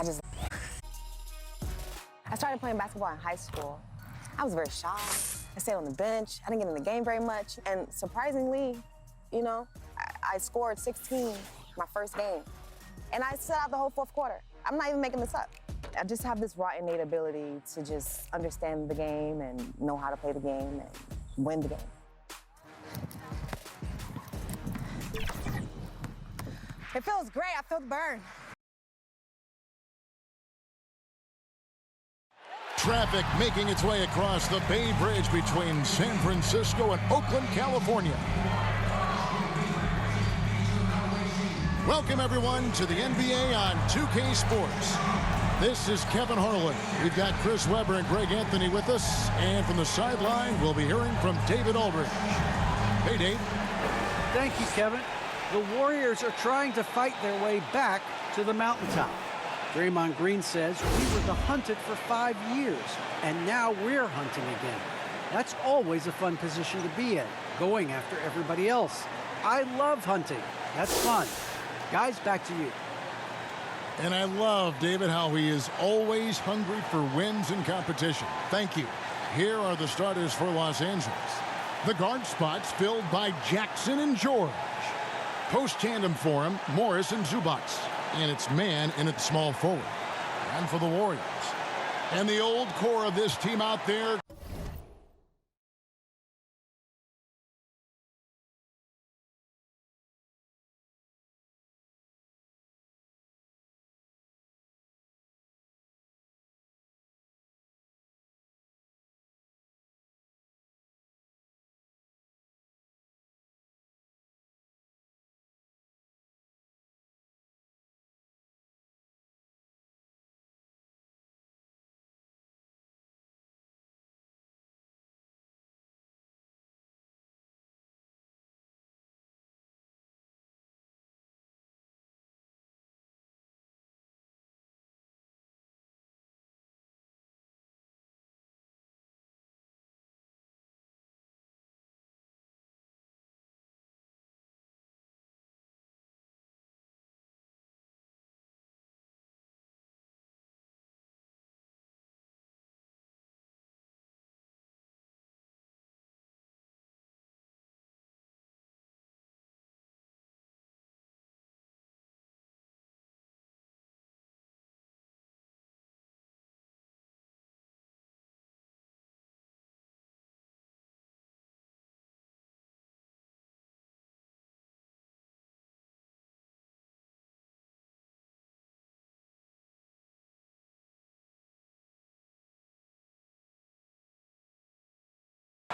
I started playing basketball in high school. I was very shy. I stayed on the bench. I didn't get in the game very much. And surprisingly, you know, I scored 16 my first game. And I sat out the whole fourth quarter. I'm not even making this up. I just have this raw innate ability to just understand the game and know how to play the game and win the game. It feels great. I feel the burn. Traffic making its way across the Bay Bridge between San Francisco and Oakland, California. Welcome, everyone, to the NBA on 2K Sports. This is Kevin Harlan. We've got Chris Webber and Greg Anthony with us. And from the sideline, we'll be hearing from David Aldridge. Hey, Dave. Thank you, Kevin. The Warriors are trying to fight their way back to the mountaintop. Draymond Green says we were the hunted for 5 years, and now we're hunting again. That's always a fun position to be in, going after everybody else. I love hunting. That's fun. Guys, back to you. And I love, David, how he is always hungry for wins and competition. Thank you. Here are the starters for Los Angeles. The guard spots filled by Jackson and George. Post-tandem for him, Morris and Zubac. And it's man in at small forward. And for the Warriors. And the old core of this team out there.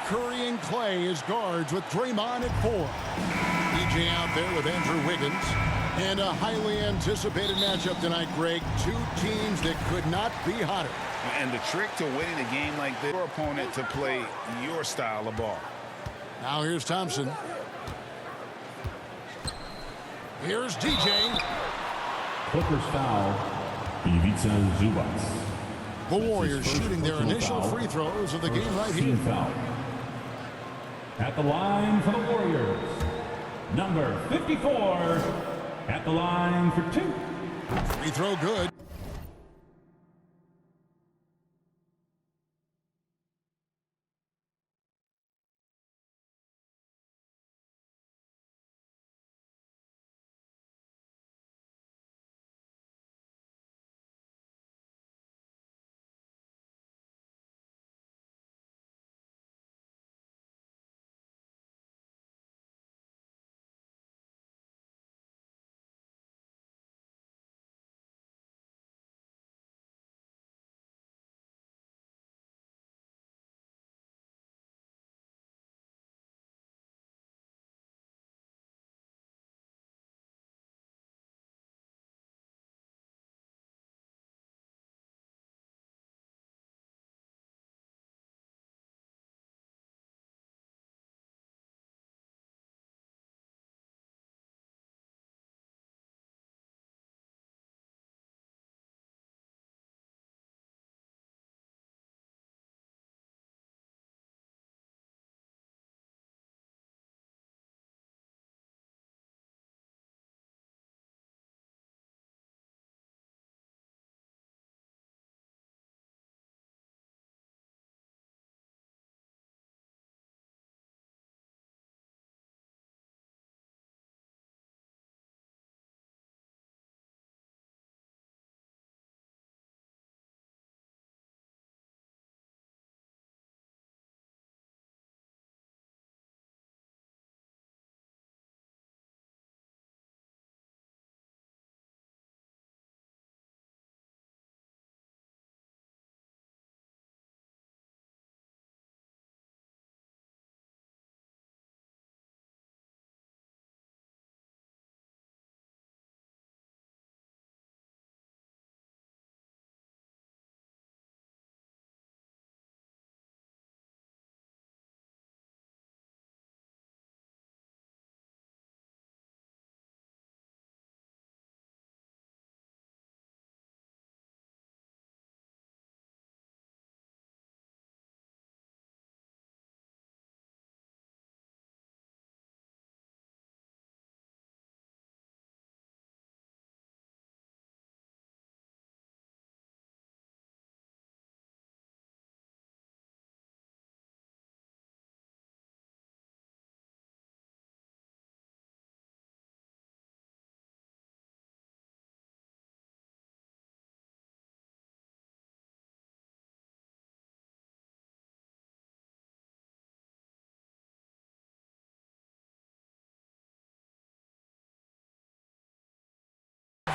Curry and Clay as guards with Draymond at 4. PJ out there with Andrew Wiggins. And a highly anticipated matchup tonight, Greg. Two teams that could not be hotter. And the trick to winning a game like this, your opponent to play your style of ball. Now here's Thompson. Here's DJ. Clippers foul. Ivica Zubac. The Warriors shooting their initial free throws of the game right here. Foul. At the line for the Warriors, number 54, at the line for 2. Free throw good.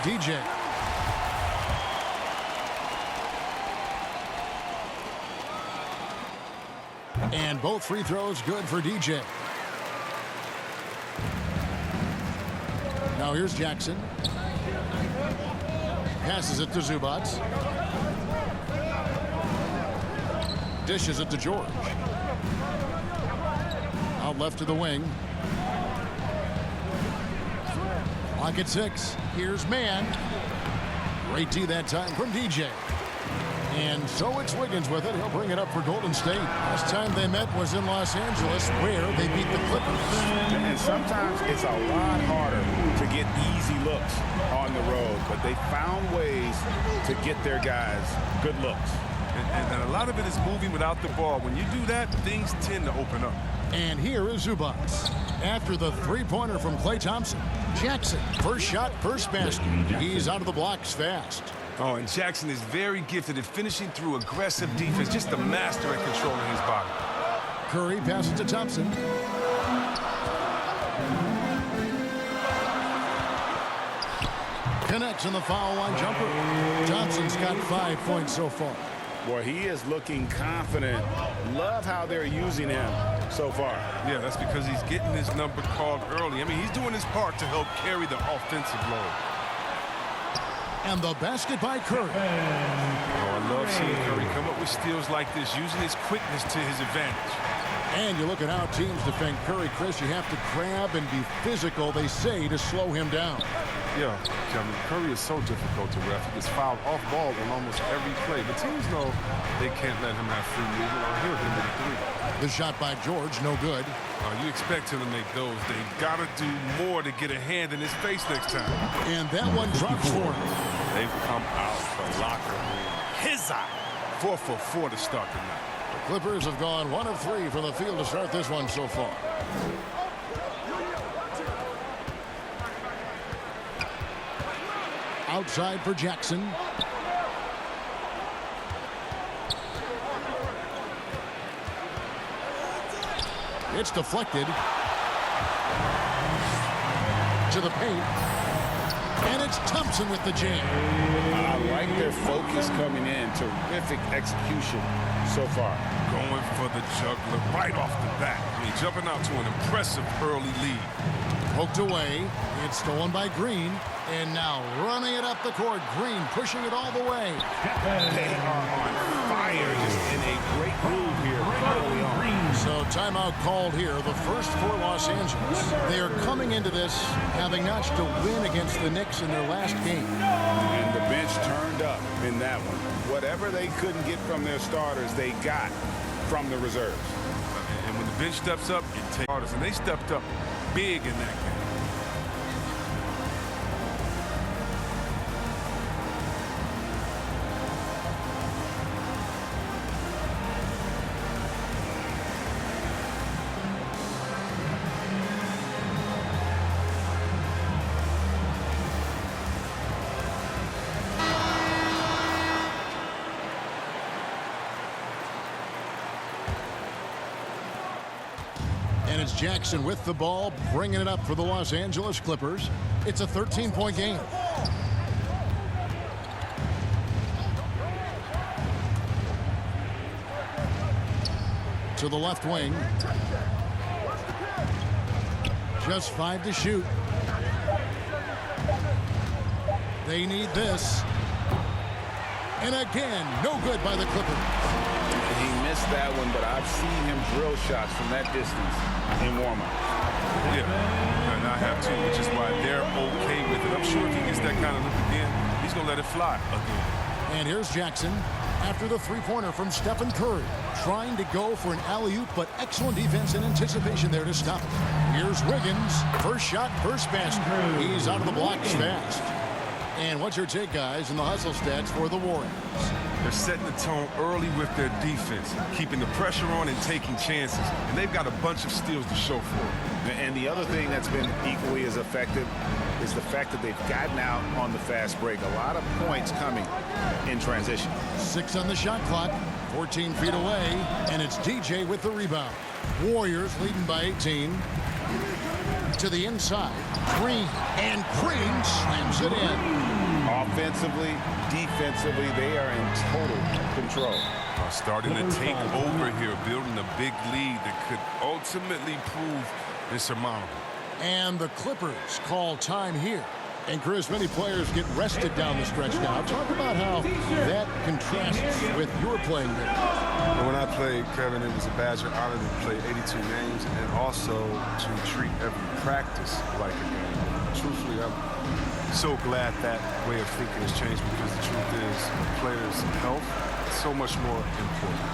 DJ. And both free throws good for DJ. Now here's Jackson. Passes it to Zubac. Dishes it to George. Out left to the wing. Clock at 6. Here's Mann. Great D that time from DJ. And so it's Wiggins with it. He'll bring it up for Golden State. Last time they met was in Los Angeles, where they beat the Clippers. And sometimes it's a lot harder to get easy looks on the road, but they found ways to get their guys good looks. And a lot of it is moving without the ball. When you do that, things tend to open up. And here is Zubac. After the three-pointer from Klay Thompson, Jackson, first shot, first basket. He's out of the blocks fast. Oh, and Jackson is very gifted at finishing through aggressive defense, just a master at controlling his body. Curry passes to Thompson. Connects in the foul line jumper. Thompson's got 5 points so far. Boy, he is looking confident. Love how they're using him so far. Yeah, that's because he's getting his number called early. I mean, he's doing his part to help carry the offensive load. And the basket by Curry. Oh, I love seeing Curry come up with steals like this, using his quickness to his advantage. And you look at how teams defend Curry, Chris. You have to grab and be physical, they say, to slow him down. Yeah, Kevin, Curry is so difficult to ref. He gets fouled off ball on almost every play. But teams know they can't let him have free movement or he'll hit the three. The shot by George, no good. You expect him to make those. They got to do more to get a hand in his face next time. And that one drops for him. They've come out the locker room. His eye. 4 for 4 to start the night. The Clippers have gone 1 of 3 from the field to start this one so far. Outside for Jackson. It's deflected to the paint. And it's Thompson with the jam. I like their focus coming in. Terrific execution so far. Going for the juggler right off the bat. I mean, jumping out to an impressive early lead. Poked away. It's stolen by Green. And now running it up the court. Green pushing it all the way. They are on fire, just in a great groove here early on. So timeout called here, the first for Los Angeles. They are coming into this having notched a win against the Knicks in their last game. And the bench turned up in that one. Whatever they couldn't get from their starters, they got from the reserves. And when the bench steps up, it takes starters. And they stepped up big in that game. And it's Jackson with the ball, bringing it up for the Los Angeles Clippers. It's a 13-point game. To the left wing. Just 5 to shoot. They need this. And again, no good by the Clippers. He missed that one, but I've seen him drill shots from that distance in warm-up. Yeah, and I have too, which is why they're okay with it. I'm sure if he gets that kind of look again, he's going to let it fly again. And here's Jackson after the three-pointer from Stephen Curry. Trying to go for an alley-oop, but excellent defense and anticipation there to stop it. Here's Wiggins. First shot, first basket. He's out of the blocks fast. And what's your take, guys, in the hustle stats for the Warriors? They're setting the tone early with their defense, keeping the pressure on and taking chances. And they've got a bunch of steals to show for it. And the other thing that's been equally as effective is the fact that they've gotten out on the fast break. A lot of points coming in transition. 6 on the shot clock, 14 feet away, and it's DJ with the rebound. Warriors leading by 18. To the inside, Green, and Green slams it in. Offensively, defensively, they are in total control. Starting to take over here, building a big lead that could ultimately prove insurmountable. And the Clippers call time here. And Chris, many players get rested down the stretch now. Talk about how that contrasts with your playing days. When I played, Kevin, it was a Badger honor to play 82 games and also to treat every practice like a game. Truthfully, I'm so glad that way of thinking has changed because the truth is a player's health is so much more important.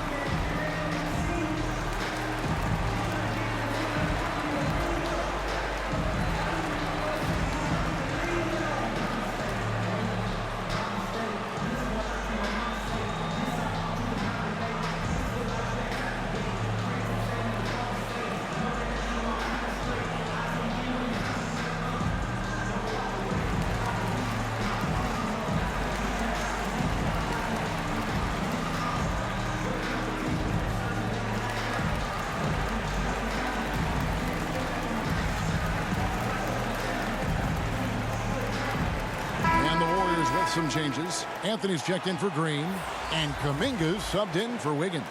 Some changes. Anthony's checked in for Green, and Kuminga's subbed in for Wiggins.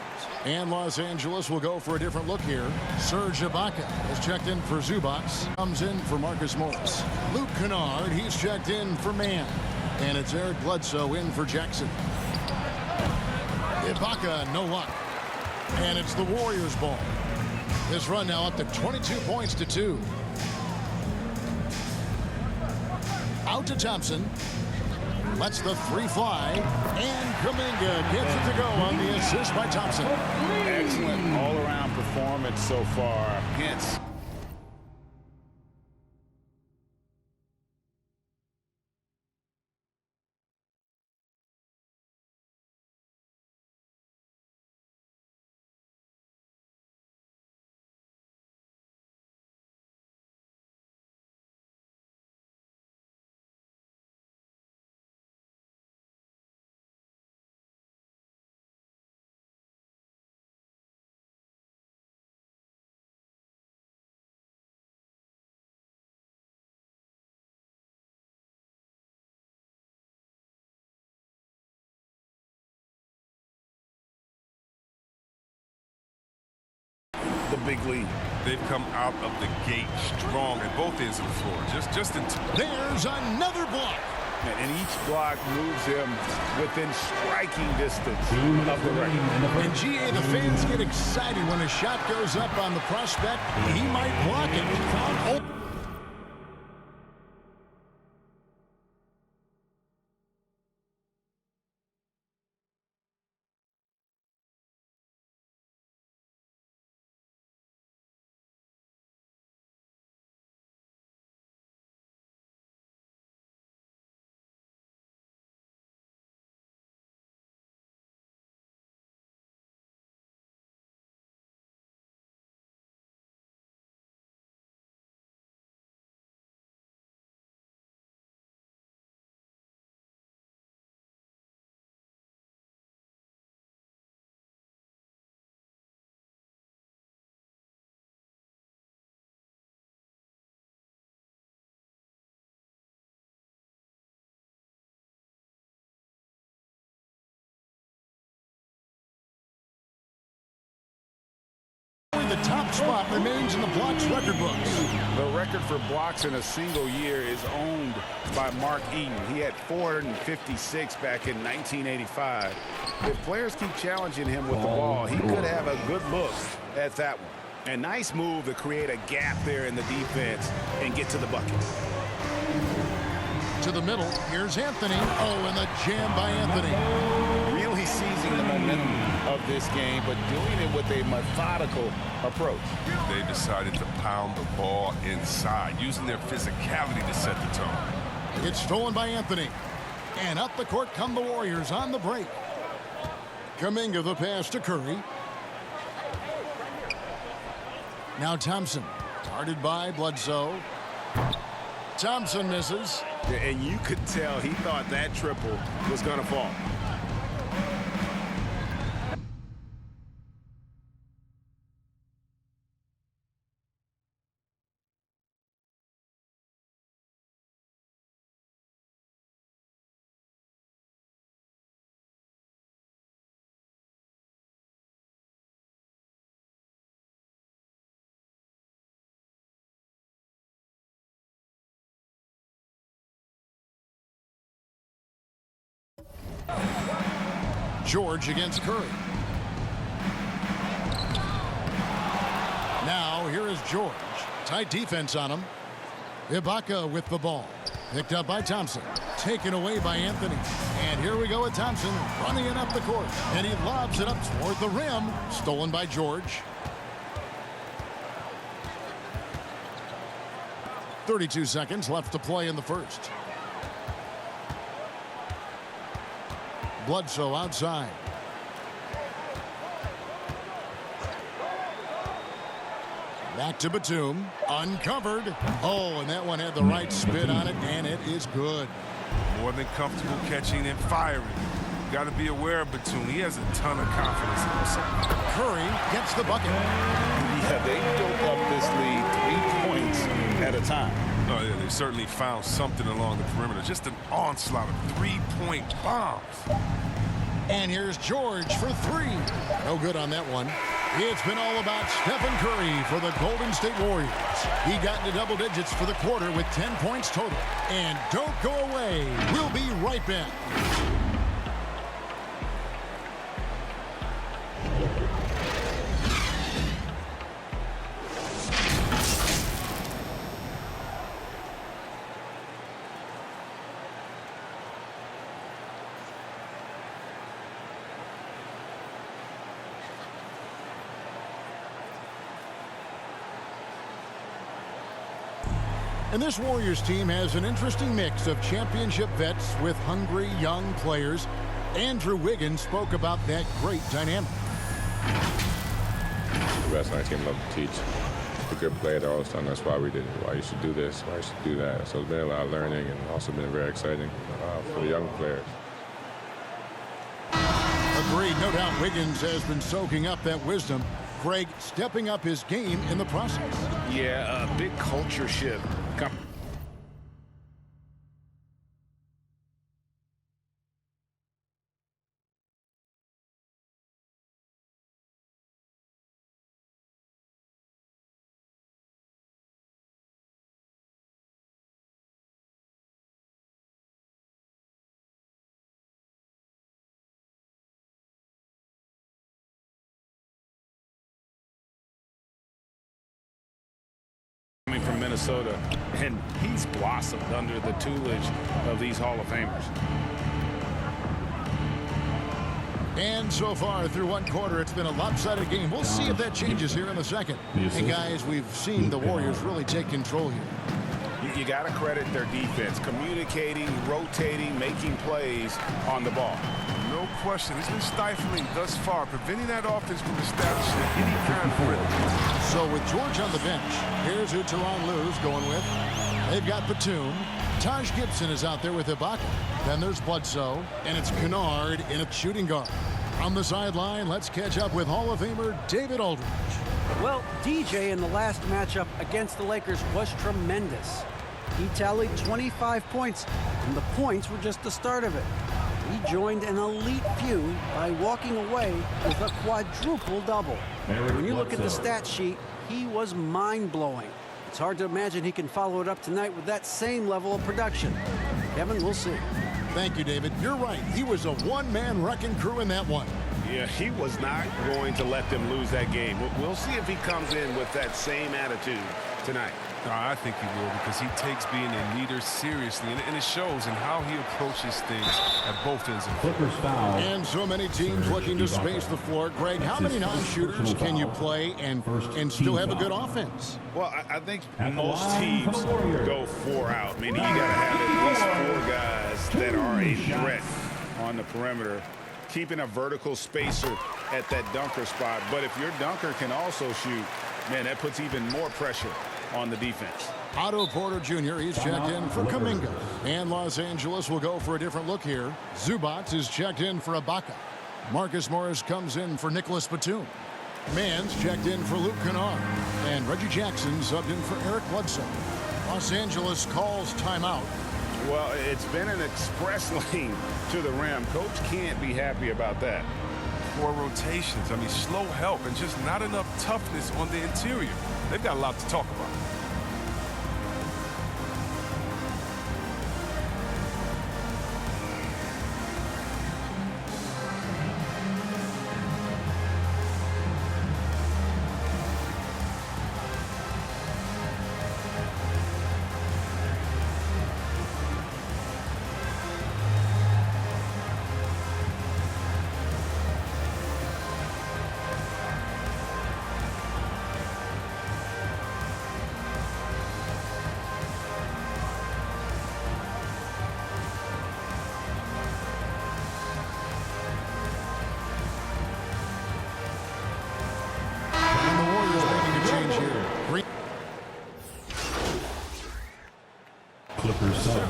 And Los Angeles will go for a different look here. Serge Ibaka has checked in for Zubac. Comes in for Marcus Morris. Luke Kennard, he's checked in for Mann. And it's Eric Bledsoe in for Jackson. Ibaka, no luck. And it's the Warriors' ball. This run now up to 22 points to 2. Out to Thompson. Lets the three fly, and Kuminga gets it to go on the assist by Thompson. Excellent all-around performance so far. Hence, the big lead. They've come out of the gate strong at both ends of the floor. Just in time. There's another block. And each block moves him within striking distance of the record. And GA, the fans get excited when a shot goes up on the prospect. He might block it. Oh. The top spot remains in the blocks record books. The record for blocks in a single year is owned by Mark Eaton. He had 456 back in 1985. If players keep challenging him with the ball, he could have a good look at that one. A nice move to create a gap there in the defense and get to the bucket. To the middle, here's Anthony. Oh, and the jam by Anthony. Really seizing the momentum of this game, but doing it with a methodical approach. They decided to pound the ball inside, using their physicality to set the tone. It's stolen by Anthony. And up the court come the Warriors on the break. Kuminga the pass to Curry. Now Thompson, guarded by Bledsoe. Thompson misses. And you could tell he thought that triple was going to fall. George against Curry. Now here is George. Tight defense on him. Ibaka with the ball. Picked up by Thompson. Taken away by Anthony. And here we go with Thompson running it up the court. And he lobs it up toward the rim. Stolen by George. 32 seconds left to play in the first. Bledsoe outside. Back to Batum. Uncovered. Oh, and that one had the right spin on it, and it is good. More than comfortable catching and firing. Got to be aware of Batum. He has a ton of confidence in himself. Curry gets the bucket. Yeah, they built up this lead 3 points at a time. Oh, yeah, they certainly found something along the perimeter. Just an onslaught of 3-point bombs. And here's George for 3. No good on that one. It's been all about Stephen Curry for the Golden State Warriors. He got into double digits for the quarter with 10 points total. And don't go away. We'll be right back. And this Warriors team has an interesting mix of championship vets with hungry young players. Andrew Wiggins spoke about that great dynamic. The best on our team love to teach. The good player they're always telling us why we did it, why you should do this, why you should do that. So it's been a lot of learning and also been very exciting for the young players. Agreed. No doubt Wiggins has been soaking up that wisdom. Craig stepping up his game in the process. Yeah, a big culture shift. From Minnesota, and he's blossomed under the tutelage of these Hall of Famers. And so far through one quarter, it's been a lopsided game. We'll see if that changes here in the second. And guys, we've seen the Warriors really take control here. You got to credit their defense, communicating, rotating, making plays on the ball. No question. It's been stifling thus far, preventing that offense from establishing any kind of rhythm. So with George on the bench, here's who Tyronn Lue's going with. They've got Batum. Taj Gibson is out there with Ibaka. Then there's Bledsoe, and it's Kennard in a shooting guard. On the sideline, let's catch up with Hall of Famer David Aldridge. Well, DJ in the last matchup against the Lakers was tremendous. He tallied 25 points, and the points were just the start of it. He joined an elite few by walking away with a quadruple double. When you look at the stat sheet, he was mind-blowing. It's hard to imagine he can follow it up tonight with that same level of production. Kevin, we'll see. Thank you, David. You're right. He was a one-man wrecking crew in that one. Yeah, he was not going to let them lose that game. We'll see if he comes in with that same attitude tonight. I think he will, because he takes being a leader seriously, and it shows in how he approaches things at both ends of the Clippers foul. And so many teams looking to space the floor. Greg, how many non-shooters can you play and still have a good offense? Well, I think most teams go 4 out. Meaning you got to have at least 4 guys that are a threat on the perimeter, keeping a vertical spacer at that dunker spot. But if your dunker can also shoot, man, that puts even more pressure on the defense. Otto Porter Jr. He's checked in for Kuminga. And Los Angeles will go for a different look here. Zubac is checked in for Ibaka. Marcus Morris comes in for Nicholas Batum. Mann's checked in for Luke Kennard. And Reggie Jackson subbed in for Eric Bledsoe. Los Angeles calls timeout. Well, it's been an express lane to the rim. Coach can't be happy about that. 4 rotations. I mean, slow help and just not enough toughness on the interior. They've got a lot to talk about.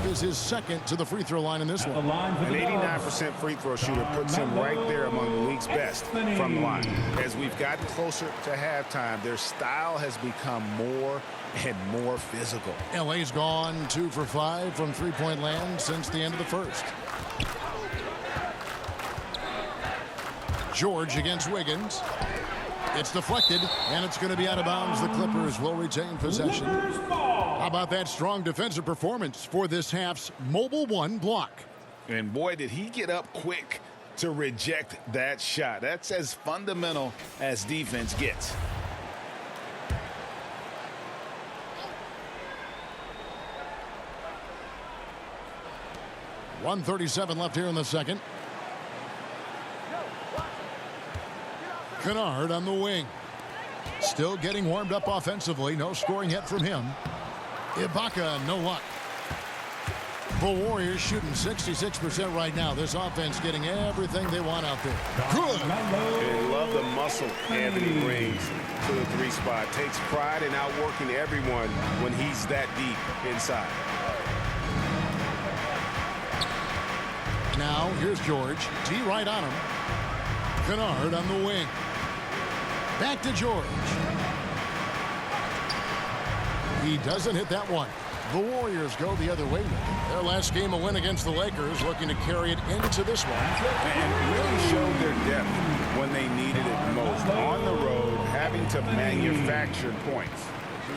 is his second to the free throw line in this At the one. line for An the 89% free throw shooter puts him right there among the league's best from the line. As we've gotten closer to halftime, their style has become more and more physical. LA's gone 2 for 5 from three-point land since the end of the first. George against Wiggins. It's deflected, and it's going to be out of bounds. The Clippers will retain possession. How about that strong defensive performance for this half's Mobile One block? And boy, did he get up quick to reject that shot. That's as fundamental as defense gets. .137 left here in the second. Kennard on the wing. Still getting warmed up offensively. No scoring yet from him. Ibaka, no luck. The Warriors shooting 66% right now. This offense getting everything they want out there. Good. And love the muscle Anthony brings to the three spot. Takes pride in outworking everyone when he's that deep inside. Now here's George. D right on him. Kennard on the wing. Back to George. He doesn't hit that one. The Warriors go the other way with it. Their last game a win against the Lakers, looking to carry it into this one. And really showed their depth when they needed it most. On the road, having to manufacture points.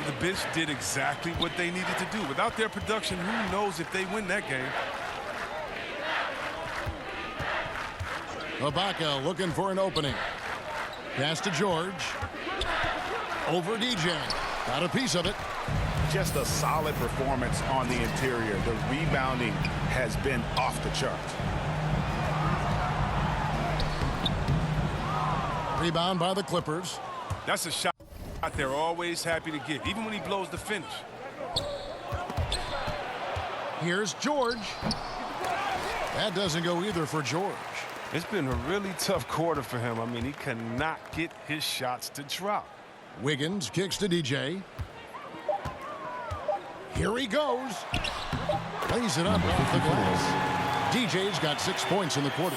The bench did exactly what they needed to do. Without their production, who knows if they win that game. Ibaka looking for an opening. Pass to George. Over DJ. Got a piece of it. Just a solid performance on the interior. The rebounding has been off the charts. Rebound by the Clippers. That's a shot they're always happy to get, even when he blows the finish. Here's George. That doesn't go either for George. It's been a really tough quarter for him. I mean, he cannot get his shots to drop. Wiggins kicks to DJ. Here he goes. Lays it up off the glass. DJ's got 6 points in the quarter.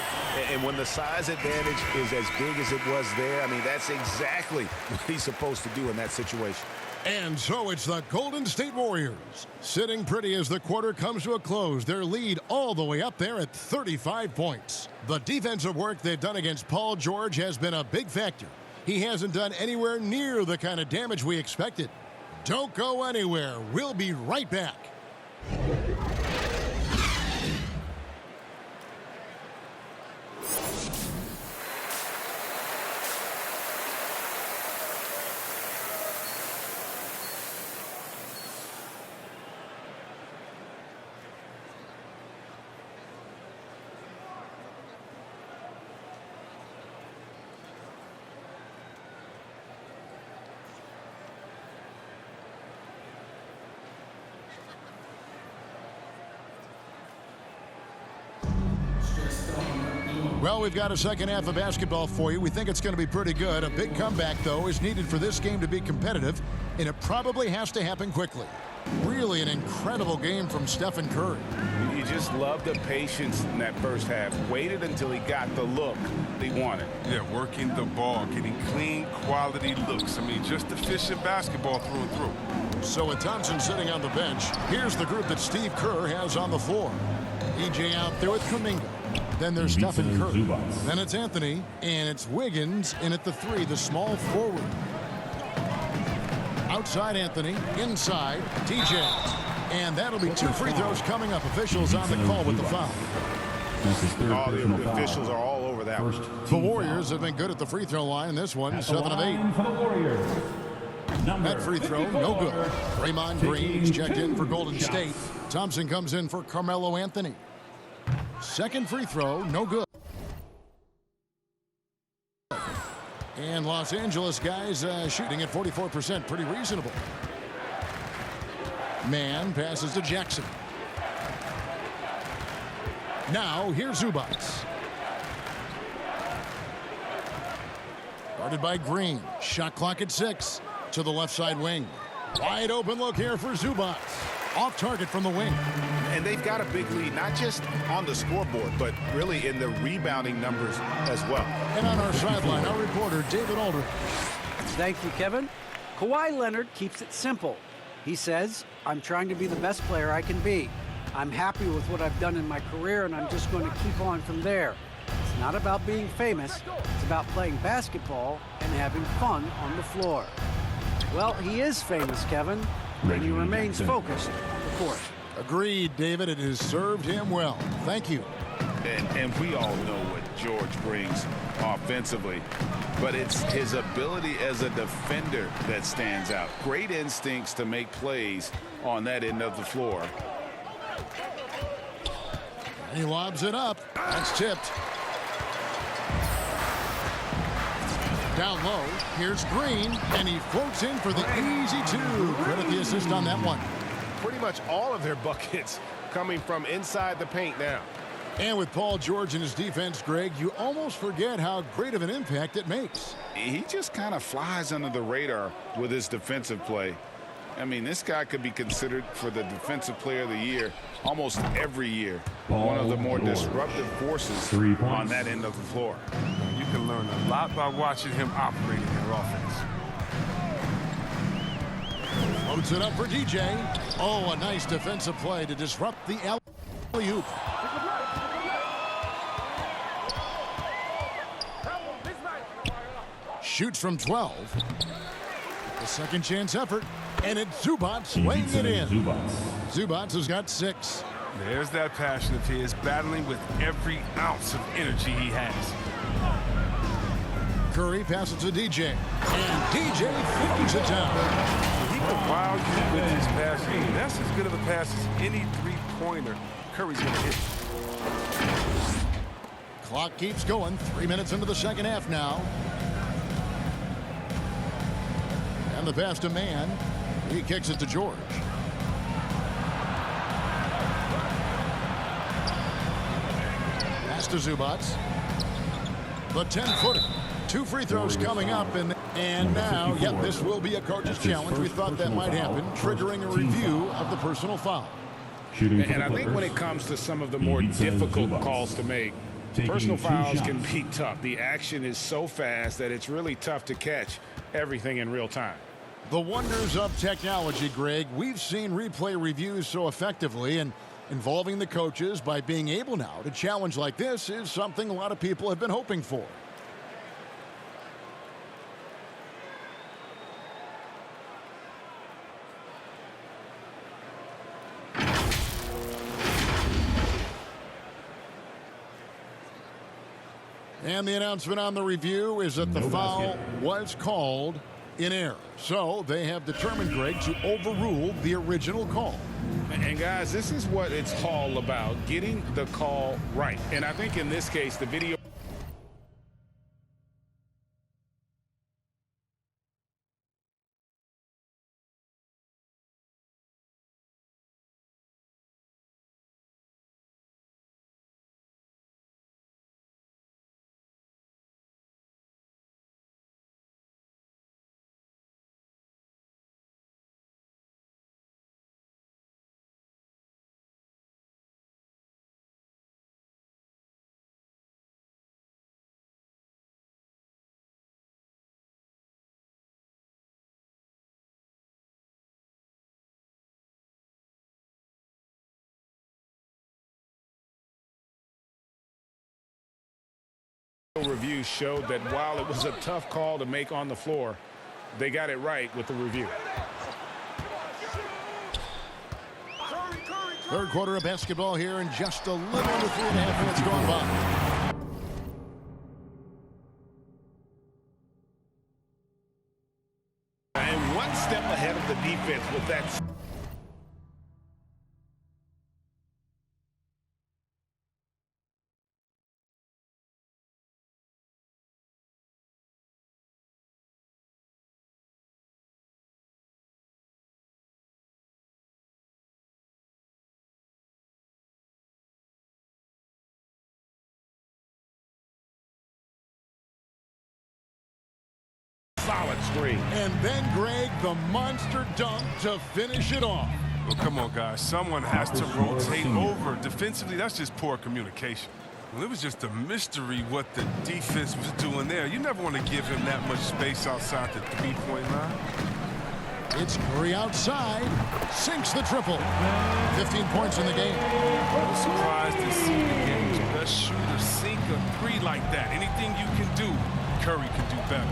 And when the size advantage is as big as it was there, I mean, that's exactly what he's supposed to do in that situation. And so it's the Golden State Warriors sitting pretty as the quarter comes to a close. Their lead all the way up there at 35 points. The defensive work they've done against Paul George has been a big factor. He hasn't done anywhere near the kind of damage we expected. Don't go anywhere. We'll be right back. Well, we've got a second half of basketball for you. We think it's going to be pretty good. A big comeback, though, is needed for this game to be competitive, and it probably has to happen quickly. Really an incredible game from Stephen Curry. You just love the patience in that first half. Waited until he got the look he wanted. Yeah, working the ball, getting clean, quality looks. I mean, just efficient basketball through and through. So with Thompson sitting on the bench, here's the group that Steve Kerr has on the floor. EJ out there with Kuminga. Then there's Stephen Curry. Then it's Anthony, and it's Wiggins in at the 3, the small forward. Outside Anthony, inside TJ. And that'll be 2 free throws coming up. Officials on the call with the foul. All the officials are all over that one. The Warriors have been good at the free throw line in this one, 7 of 8. For the Warriors. That free throw, no good. Draymond Green's checked in for Golden State. Thompson comes in for Carmelo Anthony. Second free throw, no good. And Los Angeles guys shooting at 44%, pretty reasonable. Man passes to Jackson. Now here's Zubac. Guarded by Green. Shot clock at 6 to the left side wing. Wide open look here for Zubac. Off target from the wing. And they've got a big lead, not just on the scoreboard, but really in the rebounding numbers as well. And on our sideline, our reporter, David Aldridge. Thank you, Kevin. Kawhi Leonard keeps it simple. He says, I'm trying to be the best player I can be. I'm happy with what I've done in my career, and I'm just going to keep on from there. It's not about being famous. It's about playing basketball and having fun on the floor. Well, he is famous, Kevin, and he remains focused on the court. Agreed, David. It has served him well. Thank you. And we all know what George brings offensively, but it's his ability as a defender that stands out. Great instincts to make plays on that end of the floor. And he lobs it up. That's tipped. Down low, here's Green, and he floats in for the easy two. Credit the assist on that one. Pretty much all of their buckets coming from inside the paint now. And with Paul George in his defense, Greg, you almost forget how great of an impact it makes. He just kind of flies under the radar with his defensive play. I mean, this guy could be considered for the Defensive Player of the Year almost every year. One of the more disruptive forces on that end of the floor. You can learn a lot by watching him operate in your offense. Loads it up for DJ. Oh, a nice defensive play to disrupt the alley-oop. Shoots from 12. A second chance effort. And it's Zubac laying it in. Zubac has got 6. There's that passion of his, battling with every ounce of energy he has. Curry passes to DJ. And DJ fingers it down. He can wow you with his passing. That's as good of a pass as any three-pointer Curry's going to hit. Clock keeps going. 3 minutes into the second half now. And the pass to Mann. He kicks it to George. Pass to Zubac. The 10-footer. 2 free throws coming up. And now, yep, this will be a coach's challenge. We thought that might happen, triggering a review of the personal foul. And I think when it comes to some of the more difficult calls to make, personal fouls can be tough. The action is so fast that it's really tough to catch everything in real time. The wonders of technology, Greg. We've seen replay reviews so effectively, and involving the coaches by being able now to challenge like this is something a lot of people have been hoping for. And the announcement on the review is that the foul was called in error. So they have determined, Greg, to overrule the original call. And guys, this is what it's all about, getting the call right. And I think in this case, the video review showed that while it was a tough call to make on the floor, they got it right with the review. Third quarter of basketball here, and just a little under 3.5 minutes gone by. And one step ahead of the defense with that. Solid screen. And then, Greg, the monster dunk to finish it off. Well, come on, guys. Someone has to rotate over. Defensively, that's just poor communication. Well, it was just a mystery what the defense was doing there. You never want to give him that much space outside the three-point line. It's Curry outside. Sinks the triple. 15 points in the game. I'm surprised to see the game's best shooter sink a three like that. Anything you can do, Curry can do better.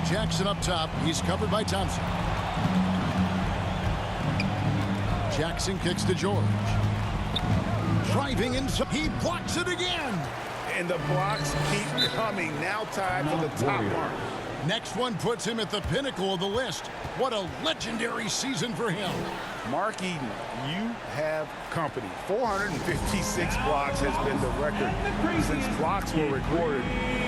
Jackson up top. He's covered by Thompson. Jackson kicks to George. Driving into, he blocks it again. And the blocks keep coming. Now tied for the top mark. Next one puts him at the pinnacle of the list. What a legendary season for him. Mark Eden, you have company. 456 blocks has been the record since blocks were recorded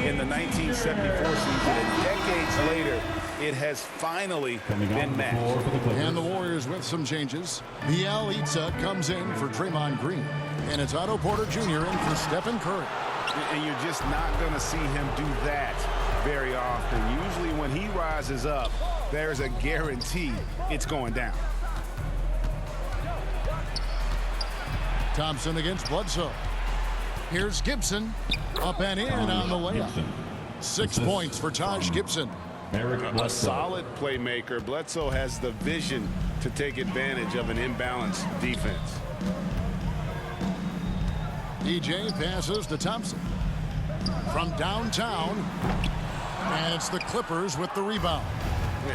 in the 1974 season. And decades later, it has finally been matched. And the Warriors with some changes. Bielitsa comes in for Draymond Green. And it's Otto Porter Jr. in for Stephen Curry. And you're just not going to see him do that very often. Usually when he rises up, there's a guarantee it's going down. Thompson against Bledsoe. Here's Gibson. Up and in on the layup. 6 points for Taj Gibson. A solid playmaker. Bledsoe has the vision to take advantage of an imbalanced defense. DJ passes to Thompson. From downtown. And it's the Clippers with the rebound.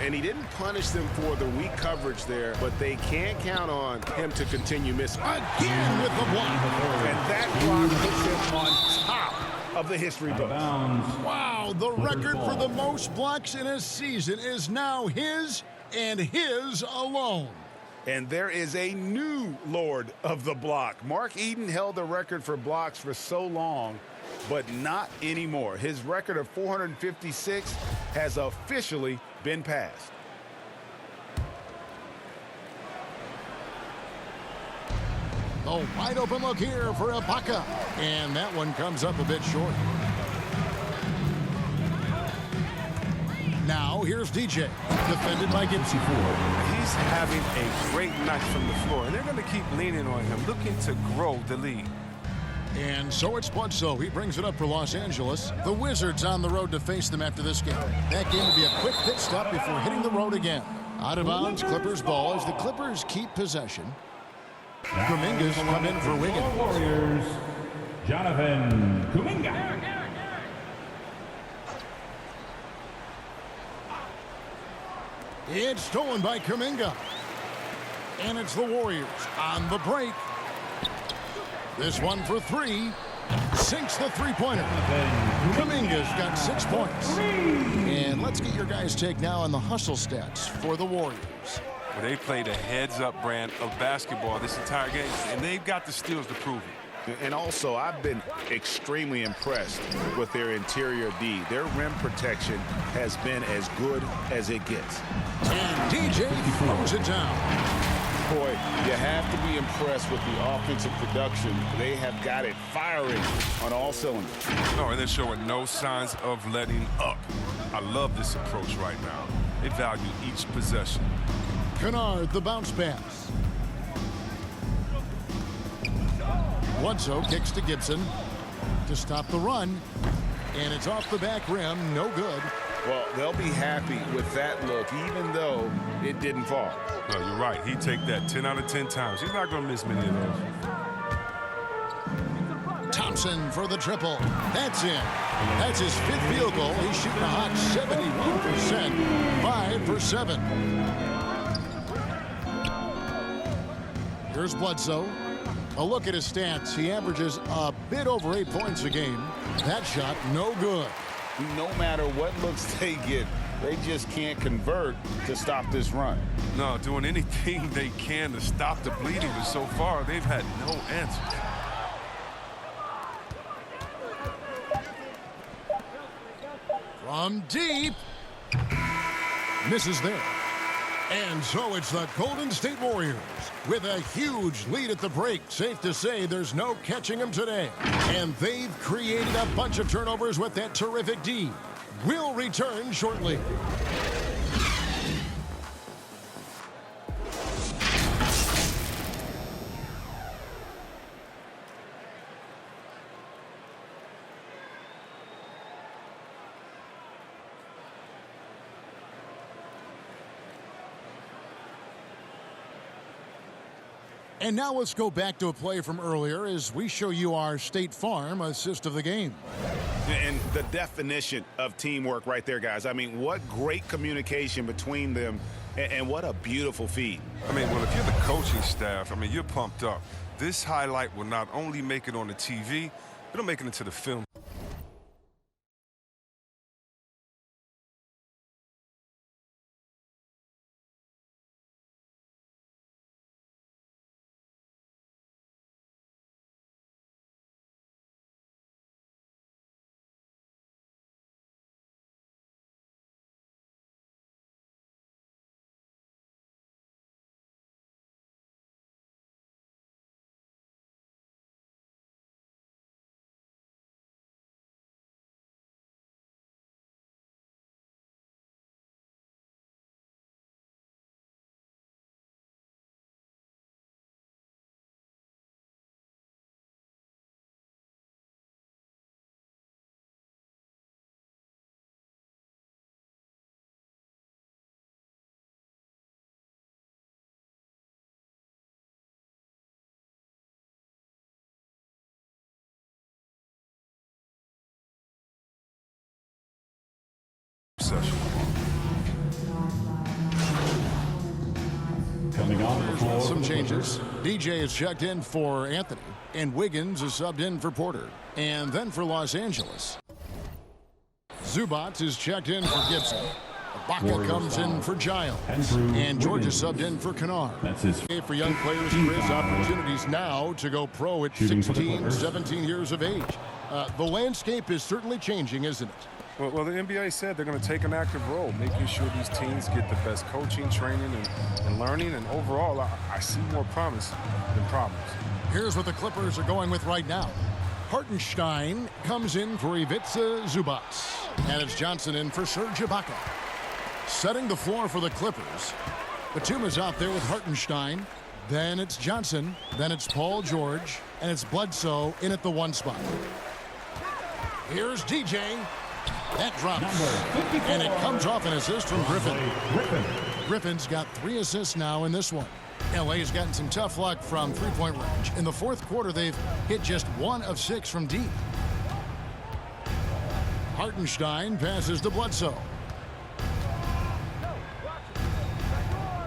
And he didn't punish them for the weak coverage there, but they can't count on him to continue missing. Again with the block. And that block puts him on top of the history books. Wow, the record for the most blocks in a season is now his and his alone. And there is a new Lord of the block. Mark Eden held the record for blocks for so long, but not anymore. His record of 456 has officially been passed. A wide open look here for Ibaka. And that one comes up a bit short. Now here's DJ, defended by Gibson. He's having a great night from the floor, and they're going to keep leaning on him, looking to grow the lead. And so it's Bledsoe. He brings it up for Los Angeles. The Wizards on the road to face them after this game. That game will be a quick pit stop before hitting the road again. Out of bounds, Clippers ball as the Clippers keep possession. Kuminga's come in for Wiggins. Warriors, Jonathan Kuminga. It's stolen by Kuminga. And it's the Warriors on the break. This one for three. Sinks the three-pointer. Kuminga's got 6 points. And let's get your guys' take now on the hustle stats for the Warriors. Well, they played a heads-up brand of basketball this entire game, and they've got the steals to prove it. And also, I've been extremely impressed with their interior D. Their rim protection has been as good as it gets. And DJ throws it down. Boy, you have to be impressed with the offensive production. They have got it firing on all cylinders. No, and they're showing no signs of letting up. I love this approach right now. They value each possession. Kennard, the bounce pass. Bledsoe kicks to Gibson to stop the run. And it's off the back rim, no good. Well, they'll be happy with that look, even though it didn't fall. No, you're right. He'd take that 10 out of 10 times. He's not going to miss many of those. Thompson for the triple. That's in. That's his 5th field goal. He's shooting a hot 71%. 5 for 7. Here's Bledsoe. A look at his stats. He averages a bit over 8 points a game. That shot, no good. No matter what looks they get, they just can't convert to stop this run. No, doing anything they can to stop the bleeding, but so far they've had no answers. From deep. Misses there. And so it's the Golden State Warriors with a huge lead at the break. Safe to say there's no catching them today. And they've created a bunch of turnovers with that terrific D. We'll return shortly. And now let's go back to a play from earlier as we show you our State Farm assist of the game. And the definition of teamwork right there, guys. I mean, what great communication between them, and what a beautiful feed. I mean, well, if you're the coaching staff, I mean, you're pumped up. This highlight will not only make it on the TV, it'll make it into the film. Coming on the floor. Some changes. DJ is checked in for Anthony, and Wiggins is subbed in for Porter. And then for Los Angeles, Zubac is checked in for Gibson. Ibaka comes in for Giles. And George is subbed in for Kennard. That's his For young players, there is opportunities now to go pro at 16, 17 years of age. The landscape is certainly changing, isn't it? Well, the NBA said they're going to take an active role, making sure these teams get the best coaching, training, and learning. And overall, I see more promise than problems. Here's what the Clippers are going with right now. Hartenstein comes in for Ivica Zubac. And it's Johnson in for Serge Ibaka. Setting the floor for the Clippers. Batum is out there with Hartenstein. Then it's Johnson. Then it's Paul George. And it's Bledsoe in at the 1 spot. Here's DJ. That drops. And it comes off an assist from Griffin. Griffin's got 3 assists now in this one. LA's gotten some tough luck from three-point range. In the fourth quarter, they've hit just 1 of 6 from deep. Hartenstein passes to Bledsoe.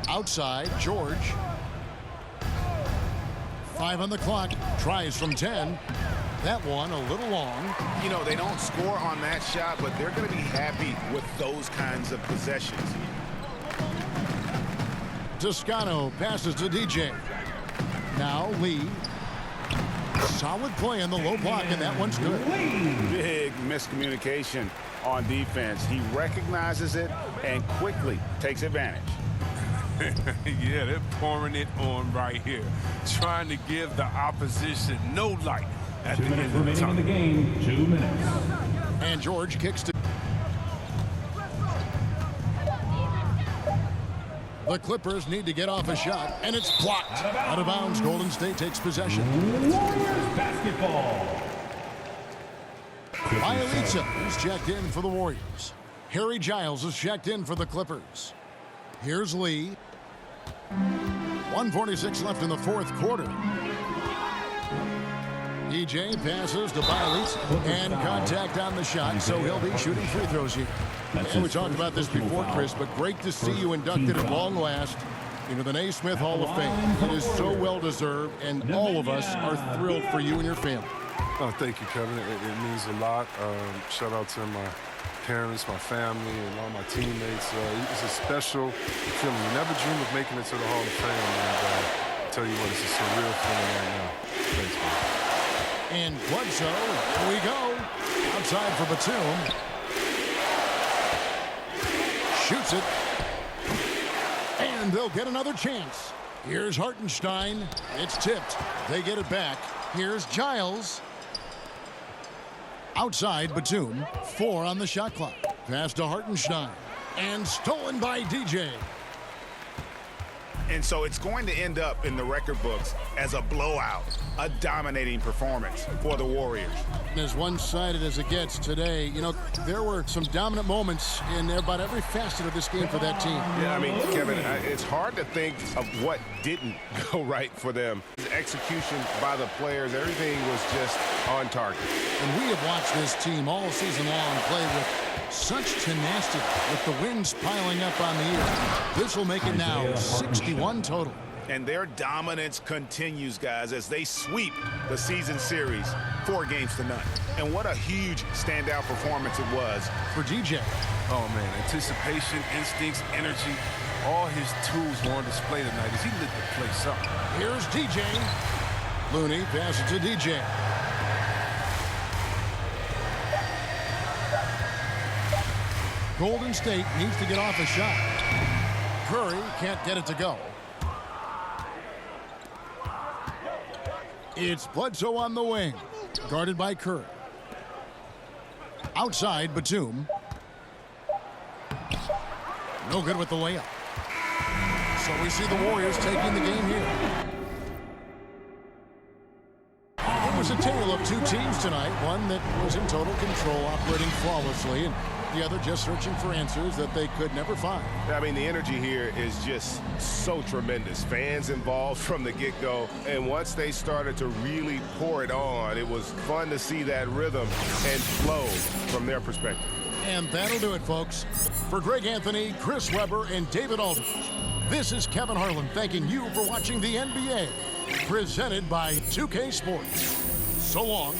Outside, George. 5 on the clock. Tries from 10. That one a little long. You know, they don't score on that shot, but they're going to be happy with those kinds of possessions. Toscano passes to DJ. Now Lee. Solid play on the low block, and that one's good. Big miscommunication on defense. He recognizes it and quickly takes advantage. Yeah, they're pouring it on right here, trying to give the opposition no light. At 2 minutes remaining in the game. 2 minutes. And George kicks to. The Clippers need to get off a shot, and it's blocked. Out of bounds. Golden State takes possession. Warriors basketball. Bielitsa is checked in for the Warriors. Harry Giles is checked in for the Clippers. Here's Lee. 1:46 left in the fourth quarter. DJ passes to Bielitsa, and contact on the shot, so he'll be shooting free throws here. And we talked about this before, Chris, but great to see you inducted at long last into the Naismith Hall of Fame. It is so well-deserved, and all of us are thrilled for you and your family. Oh, thank you, Kevin. It means a lot. Shout out to my parents, my family, and all my teammates. It's a special feeling. You never dream of making it to the Hall of Fame, and I tell you what, it's a surreal feeling right now. Thanks, man. And Bledsoe, here we go. Outside for Batum. Shoots it. And they'll get another chance. Here's Hartenstein. It's tipped. They get it back. Here's Giles. Outside Batum. 4 on the shot clock. Pass to Hartenstein. And stolen by DJ. And so it's going to end up in the record books as a blowout, a dominating performance for the Warriors. And as one-sided as it gets today, you know, there were some dominant moments in about every facet of this game for that team. Yeah, I mean, Kevin, it's hard to think of what didn't go right for them. Execution by the players, everything was just on target. And we have watched this team all season long play with such tenacity, with the wins piling up on the year. This will make it now 61 total. And their dominance continues, guys, as they sweep the season series 4-0. And what a huge standout performance it was For DJ. Oh, man, anticipation, instincts, energy, all his tools were on display tonight as he lit the place up. Here's DJ. Looney passes to DJ. Golden State needs to get off a shot. Curry can't get it to go. It's Bledsoe on the wing, guarded by Curry. Outside, Batum. No good with the layup. So we see the Warriors taking the game here. It was a tale of two teams tonight, one that was in total control, operating flawlessly, and the other just searching for answers that they could never find. I mean, the energy here is just so tremendous. Fans involved from the get-go, and once they started to really pour it on, it was fun to see that rhythm and flow from their perspective. And that'll do it, folks. For Greg Anthony, Chris Webber, and David Aldridge, this is Kevin Harlan thanking you for watching the NBA, presented by 2K Sports. So long.